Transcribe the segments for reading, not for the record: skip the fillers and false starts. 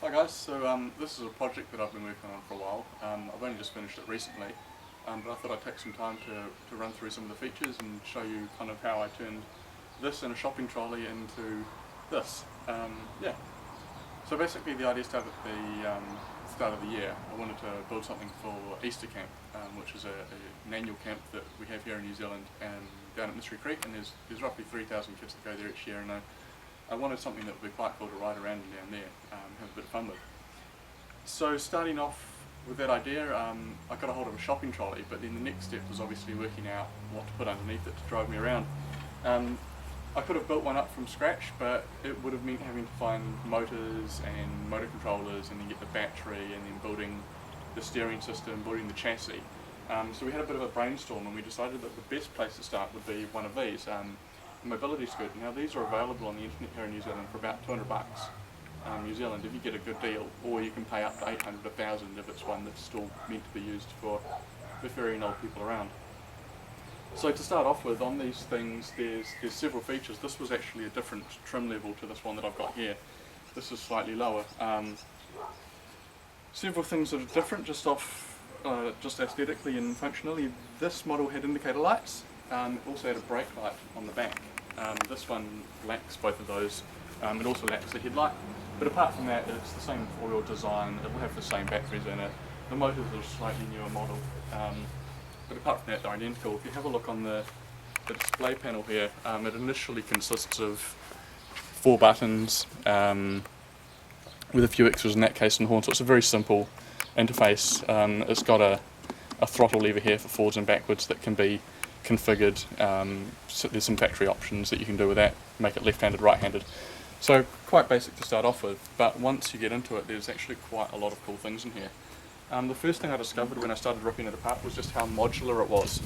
Hi guys, so this is a project that I've been working on for a while. I've only just finished it recently, but I thought I'd take some time to run through some of the features and show you kind of how I turned this in a shopping trolley into this. Yeah. So basically the idea started at the start of the year. I wanted to build something for Easter camp, which is an annual camp that we have here in New Zealand and down at Mystery Creek, and there's roughly 3,000 kids that go there each year, and I wanted something that would be quite cool to ride around down there, have a bit of fun with. So starting off with that idea, I got a hold of a shopping trolley, but then the next step was obviously working out what to put underneath it to drive me around. I could have built one up from scratch, but it would have meant having to find motors and motor controllers and then get the battery and then building the steering system, building the chassis. So we had a bit of a brainstorm and we decided that the best place to start would be one of these. Mobility scooter. Now these are available on the internet here in New Zealand for about 200 bucks New Zealand if you get a good deal, or you can pay up to 800, 1,000 if it's one that's still meant to be used for ferrying old people around. So to start off with, on these things there's several features. This was actually a different trim level to this one that I've got here. This is slightly lower. Several things that are different just aesthetically and functionally. This model had indicator lights. It also had a brake light on the back. This one lacks both of those. It also lacks the headlight, but apart from that it's the same four-wheel design. It will have the same batteries in it. The motors are a slightly newer model, but apart from that they're identical. If you have a look on the display panel here, it initially consists of 4 buttons with a few extras in that case and horn, so it's a very simple interface. It's got a throttle lever here for forwards and backwards that can be configured. So there's some factory options that you can do with that, make it left-handed, right-handed. So quite basic to start off with, but once you get into it there's actually quite a lot of cool things in here. The first thing I discovered when I started ripping it apart was just how modular it was.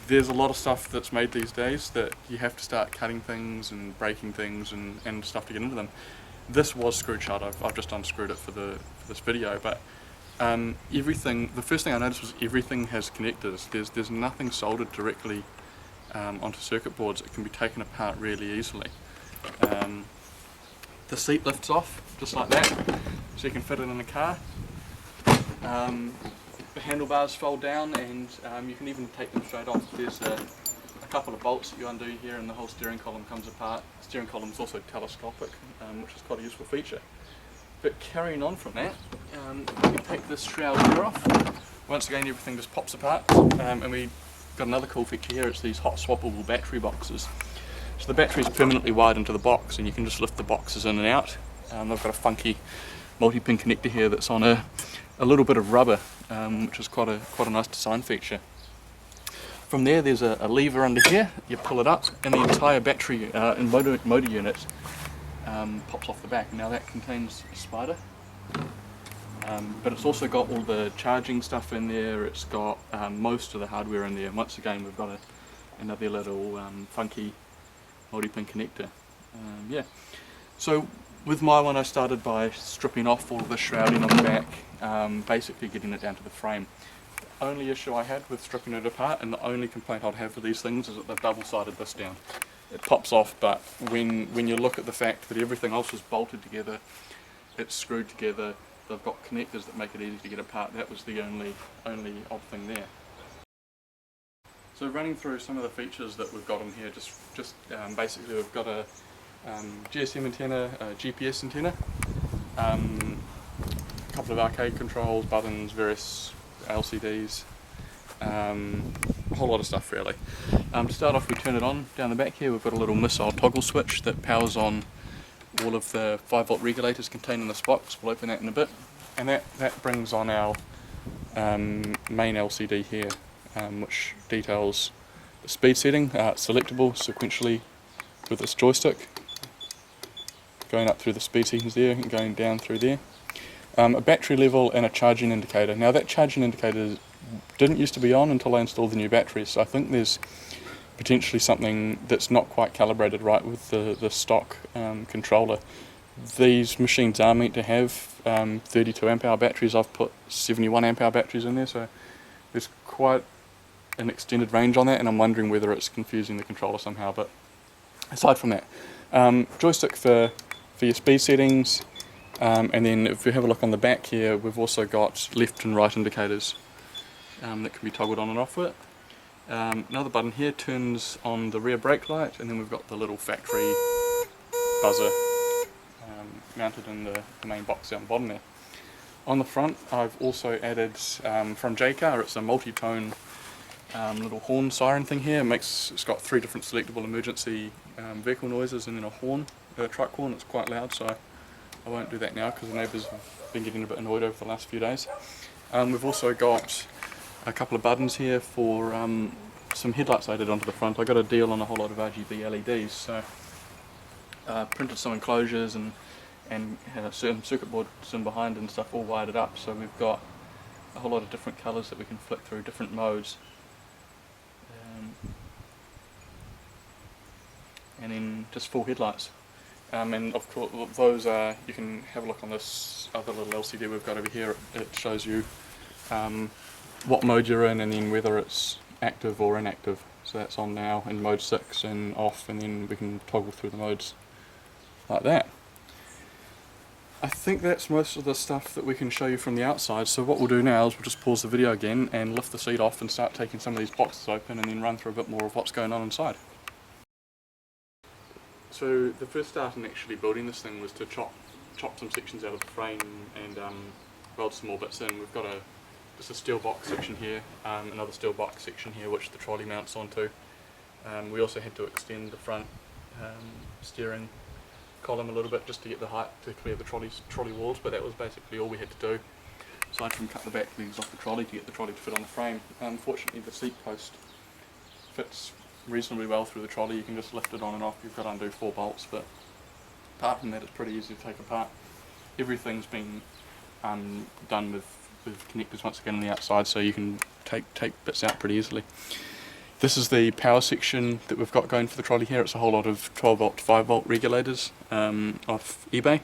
There's a lot of stuff that's made these days that you have to start cutting things and breaking things and stuff to get into them. This was screwed shut. I've just unscrewed it for this video, but everything, the first thing I noticed was everything has connectors. There's nothing soldered directly onto circuit boards. It can be taken apart really easily. The seat lifts off just like that, so you can fit it in a car. The handlebars fold down, and you can even take them straight off. There's a couple of bolts that you undo here and the whole steering column comes apart. The steering column is also telescopic, which is quite a useful feature. But carrying on from that, you take this shroud here off. Once again everything just pops apart, and we've got another cool feature here. It's these hot swappable battery boxes. So the battery is permanently wired into the box and you can just lift the boxes in and out. They've got a funky multi-pin connector here that's on a little bit of rubber, which is quite a nice design feature. From there there's a lever under here, you pull it up and the entire battery and motor unit pops off the back. Now that contains a spider, but it's also got all the charging stuff in there. It's got most of the hardware in there, and once again we've got another little funky multi-pin connector. Yeah, so with my one I started by stripping off all of the shrouding on the back, basically getting it down to the frame. The only issue I had with stripping it apart, and the only complaint I'd have for these things, is that they've double-sided this down. It pops off, but when you look at the fact that everything else is bolted together, it's screwed together, they've got connectors that make it easy to get apart, that was the only odd thing there. So running through some of the features that we've got in here, just basically we've got a GSM antenna, a GPS antenna, a couple of arcade controls, buttons, various LCDs, a whole lot of stuff really. To start off we turn it on. Down the back here we've got a little missile toggle switch that powers on all of the 5-volt regulators contained in this box. We'll open that in a bit, and that brings on our main LCD here, which details the speed setting, selectable sequentially with this joystick, going up through the speed settings there and going down through there. A battery level and a charging indicator. Now that charging indicator didn't used to be on until I installed the new batteries, so I think there's potentially something that's not quite calibrated right with the stock controller. These machines are meant to have 32 amp hour batteries. I've put 71 amp hour batteries in there, so there's quite an extended range on that, and I'm wondering whether it's confusing the controller somehow. But aside from that, joystick for your speed settings, And then if we have a look on the back here, we've also got left and right indicators that can be toggled on and off with. Another button here turns on the rear brake light, and then we've got the little factory buzzer mounted in the main box down the bottom there. On the front I've also added from JCar, it's a multi-tone little horn siren thing here. It's got 3 different selectable emergency vehicle noises and then a horn, a truck horn. It's quite loud, so I won't do that now because the neighbours have been getting a bit annoyed over the last few days. We've also got a couple of buttons here for some headlights I did onto the front. I got a deal on a whole lot of RGB LEDs, so printed some enclosures and certain circuit boards in behind and stuff all wired up, so we've got a whole lot of different colours that we can flick through, different modes. And then just full headlights. And of course those are, you can have a look on this other little LCD we've got over here. It shows you what mode you're in and then whether it's active or inactive. So that's on now in mode 6 and off, and then we can toggle through the modes like that. I think that's most of the stuff that we can show you from the outside, so what we'll do now is we'll just pause the video again and lift the seat off and start taking some of these boxes open and then run through a bit more of what's going on inside. So the first start in actually building this thing was to chop some sections out of the frame and weld some more bits in. We've got just a steel box section here, another steel box section here which the trolley mounts onto. We also had to extend the front steering column a little bit just to get the height to clear the trolley walls, but that was basically all we had to do, aside from cut the back legs off the trolley to get the trolley to fit on the frame. Fortunately the seat post fits reasonably well through the trolley. You can just lift it on and off. You've got to undo 4 bolts, but apart from that it's pretty easy to take apart. Everything's been done with connectors once again on the outside, so you can take bits out pretty easily. This is the power section that we've got going for the trolley here. It's a whole lot of 12 volt to 5 volt regulators off eBay.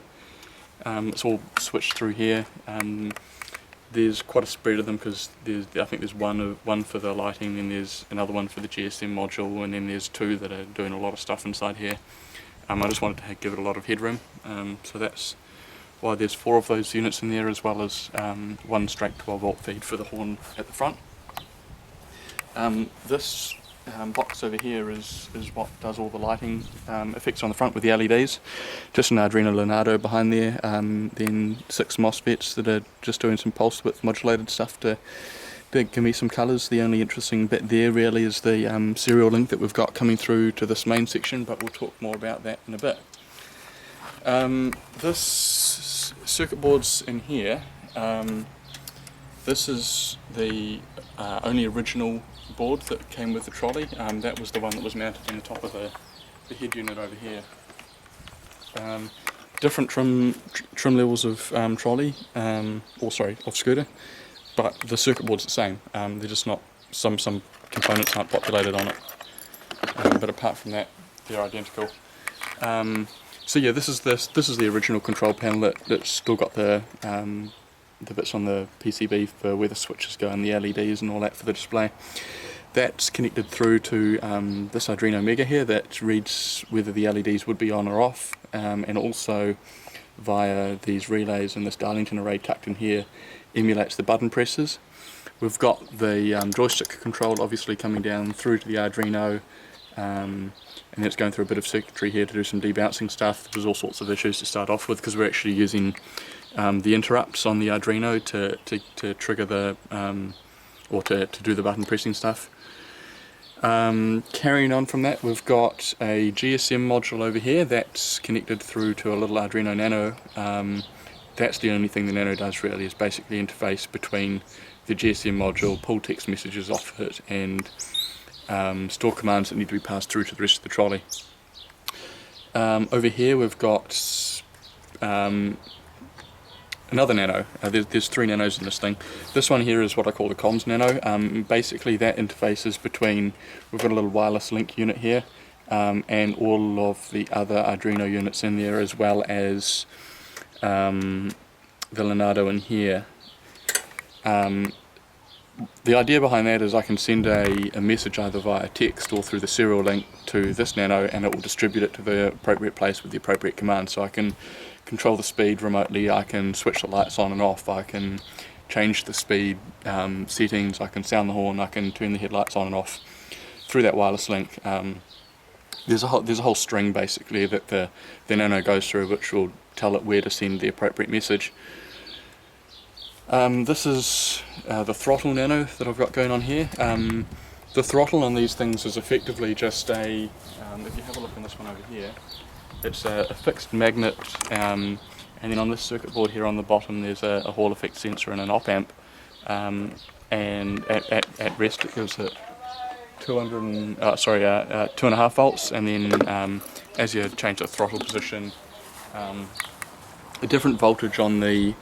It's all switched through here. There's quite a spread of them because I think there's one for the lighting, and there's another one for the GSM module, and then there's 2 that are doing a lot of stuff inside here. I just wanted to give it a lot of headroom, so that's why there's 4 of those units in there, as well as one straight 12 volt feed for the horn at the front. This box over here is what does all the lighting effects on the front with the LEDs. Just an Arduino Leonardo behind there, then 6 MOSFETs that are just doing some pulse width modulated stuff to give me some colours. The only interesting bit there really is the serial link that we've got coming through to this main section, but we'll talk more about that in a bit. This circuit board's in here. This is the only original board that came with the trolley. That was the one that was mounted on the top of the head unit over here. Different trim levels of trolley, of scooter, but the circuit board's the same. They're just not, some components aren't populated on it, but apart from that they're identical. So yeah, this is the original control panel that's still got the bits on the PCB for where the switches go and the LEDs and all that for the display. That's connected through to this Arduino Mega here that reads whether the LEDs would be on or off, and also via these relays and this Darlington array tucked in here emulates the button presses. We've got the joystick control obviously coming down through to the Arduino, and then it's going through a bit of circuitry here to do some debouncing stuff. There's all sorts of issues to start off with because we're actually using the interrupts on the Arduino to trigger the or to do the button pressing stuff. Carrying on from that, we've got a GSM module over here that's connected through to a little Arduino Nano. That's the only thing the Nano does really, is basically interface between the GSM module, pull text messages off it, and store commands that need to be passed through to the rest of the trolley. Over here we've got another Nano. There's 3 Nanos in this thing. This one here is what I call the comms Nano. Basically that interfaces between, we've got a little wireless link unit here, and all of the other Arduino units in there, as well as the Leonardo in here. The idea behind that is I can send a message either via text or through the serial link to this Nano, and it will distribute it to the appropriate place with the appropriate command. So I can control the speed remotely, I can switch the lights on and off, I can change the speed settings, I can sound the horn, I can turn the headlights on and off through that wireless link. There's a whole string basically that the Nano goes through, which will tell it where to send the appropriate message. This is the throttle Nano that I've got going on here. The throttle on these things is effectively just a, if you have a look on this one over here, it's a fixed magnet, and then on this circuit board here on the bottom there's a Hall effect sensor and an op amp, and at rest it gives it 2.5 volts, and then as you change the throttle position, a different voltage on the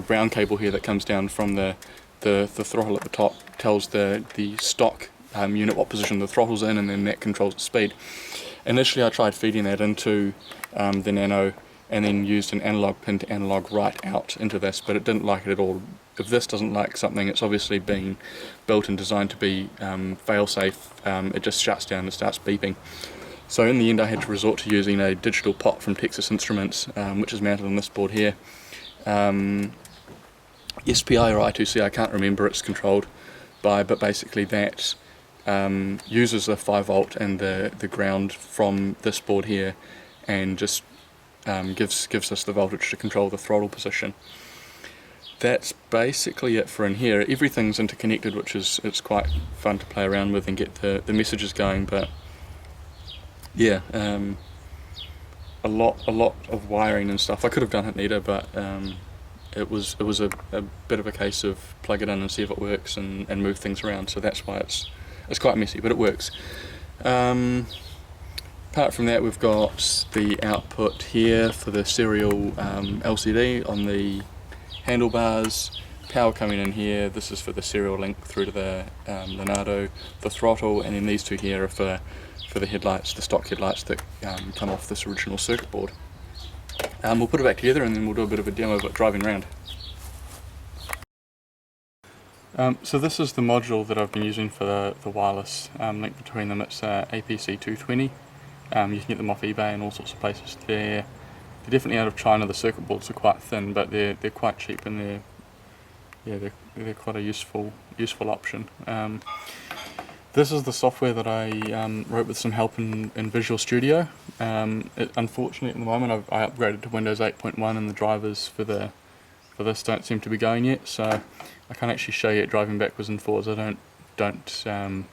brown cable here that comes down from the throttle at the top tells the stock unit what position the throttle's in, and then that controls the speed. Initially I tried feeding that into the Nano and then used an analog pin to analog right out into this, but it didn't like it at all. If this doesn't like something, it's obviously been built and designed to be fail-safe. It just shuts down and starts beeping. So in the end I had to resort to using a digital pot from Texas Instruments, which is mounted on this board here. SPI or I2C, I can't remember, it's controlled by, but basically that uses the 5 volt and the ground from this board here, and just gives us the voltage to control the throttle position. That's basically it for in here. Everything's interconnected, which is, it's quite fun to play around with and get the messages going, but yeah, a lot of wiring and stuff. I could have done it neater, but it was a bit of a case of plug it in and see if it works and move things around, so that's why it's quite messy, but it works. Apart from that, we've got the output here for the serial LCD on the handlebars, power coming in here. This is for the serial link through to the Leonardo, the throttle, and then these two here are for the headlights, the stock headlights that come off this original circuit board. We'll put it back together and then we'll do a bit of a demo of it driving around. So this is the module that I've been using for the wireless link between them. It's APC220. You can get them off eBay and all sorts of places. They're definitely out of China. The circuit boards are quite thin, but they're quite cheap, and they're quite a useful option. This is the software that I wrote with some help in Visual Studio. Unfortunately, at the moment, I upgraded to Windows 8.1, and the drivers for this don't seem to be going yet. So I can't actually show you it driving backwards and forwards. I don't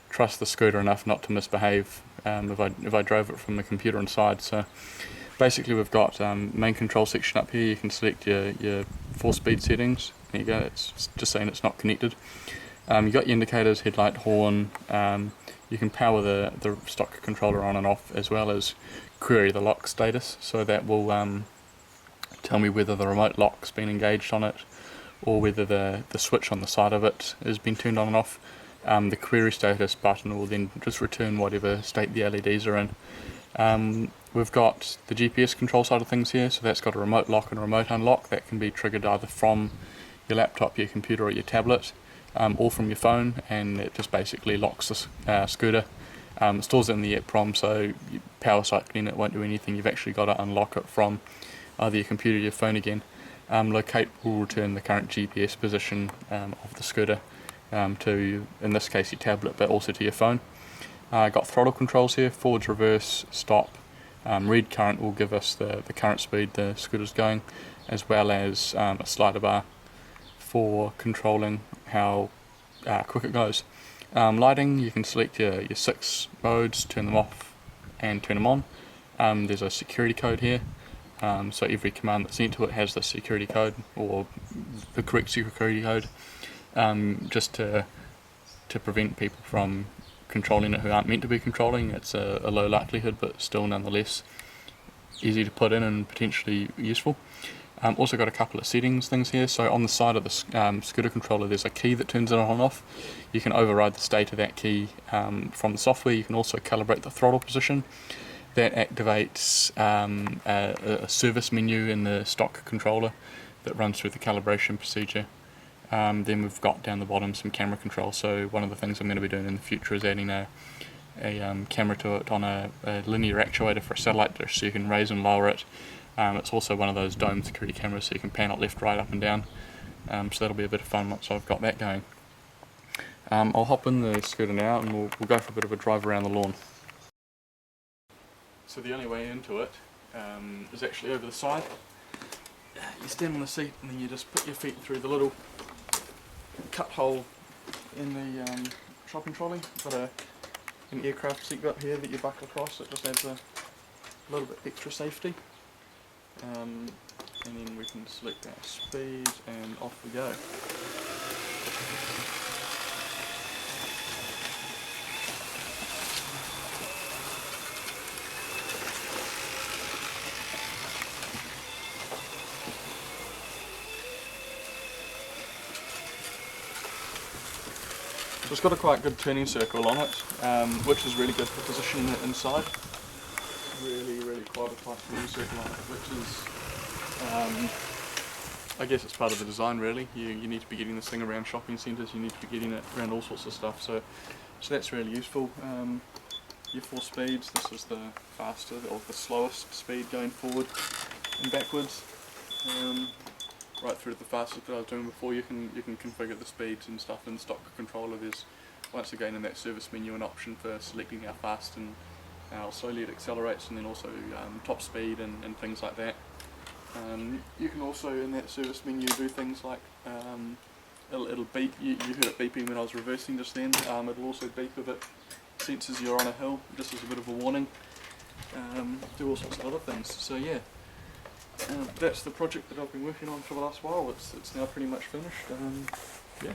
trust the scooter enough not to misbehave if I drove it from the computer inside. So basically, we've got main control section up here. You can select your 4-speed settings. There you go. It's just saying it's not connected. You've got your indicators, headlight, horn. You can power the stock controller on and off, as well as query the lock status, so that will tell me whether the remote lock's been engaged on it, or whether the switch on the side of it has been turned on and off. The query status button will then just return whatever state the LEDs are in. We've got the GPS control side of things here, so that's got a remote lock and a remote unlock that can be triggered either from your laptop, your computer, or your tablet, or from your phone, and it just basically locks the scooter. It stores it in the EEPROM, so you power cycling it won't do anything. You've actually got to unlock it from either your computer or your phone again. Locate will return the current GPS position of the scooter to, in this case, your tablet, but also to your phone. Got throttle controls here: forwards, reverse, stop. Read current will give us the current speed the scooter's going, as well as a slider bar for controlling how quick it goes. Lighting, you can select your 6 modes, turn them off and turn them on. There's a security code here, so every command that's sent to it has the security code, or the correct security code, just to prevent people from controlling it who aren't meant to be controlling. It's a low likelihood, but still nonetheless easy to put in and potentially useful. Also got a couple of settings things here. So on the side of the scooter controller there's a key that turns it on and off. You can override the state of that key from the software. You can also calibrate the throttle position. That activates a service menu in the stock controller that runs through the calibration procedure. Then we've got down the bottom some camera control. So one of the things I'm going to be doing in the future is adding a camera to it on a linear actuator for a satellite dish, so you can raise and lower it It's also one of those dome security cameras, so you can pan it left, right, up and down. So that'll be a bit of fun once I've got that going. I'll hop in the scooter now and we'll go for a bit of a drive around the lawn. So the only way into it is actually over the side. You stand on the seat and then you just put your feet through the little cut hole in the shopping trolley. Got an aircraft seat up here that you buckle across. It just adds a little bit extra safety. And then we can select our speed and off we go. So it's got a quite good turning circle on it, which is really good for positioning it inside. Really quite a tight turning circle on it, which is, I guess it's part of the design really. You need to be getting this thing around shopping centres, you need to be getting it around all sorts of stuff, so that's really useful. Your 4 speeds, this is the faster or the slowest speed going forward and backwards. Right through to the fastest that I was doing before. You can configure the speeds and stuff in the stock controller. There's once again in that service menu an option for selecting how fast and how slowly it accelerates, and then also top speed and things like that. You can also in that service menu do things like it'll beep. You heard it beeping when I was reversing just then. It'll also beep if it senses you're on a hill, just as a bit of a warning. Do all sorts of other things. So yeah. That's the project that I've been working on for the last while. It's now pretty much finished. Yeah.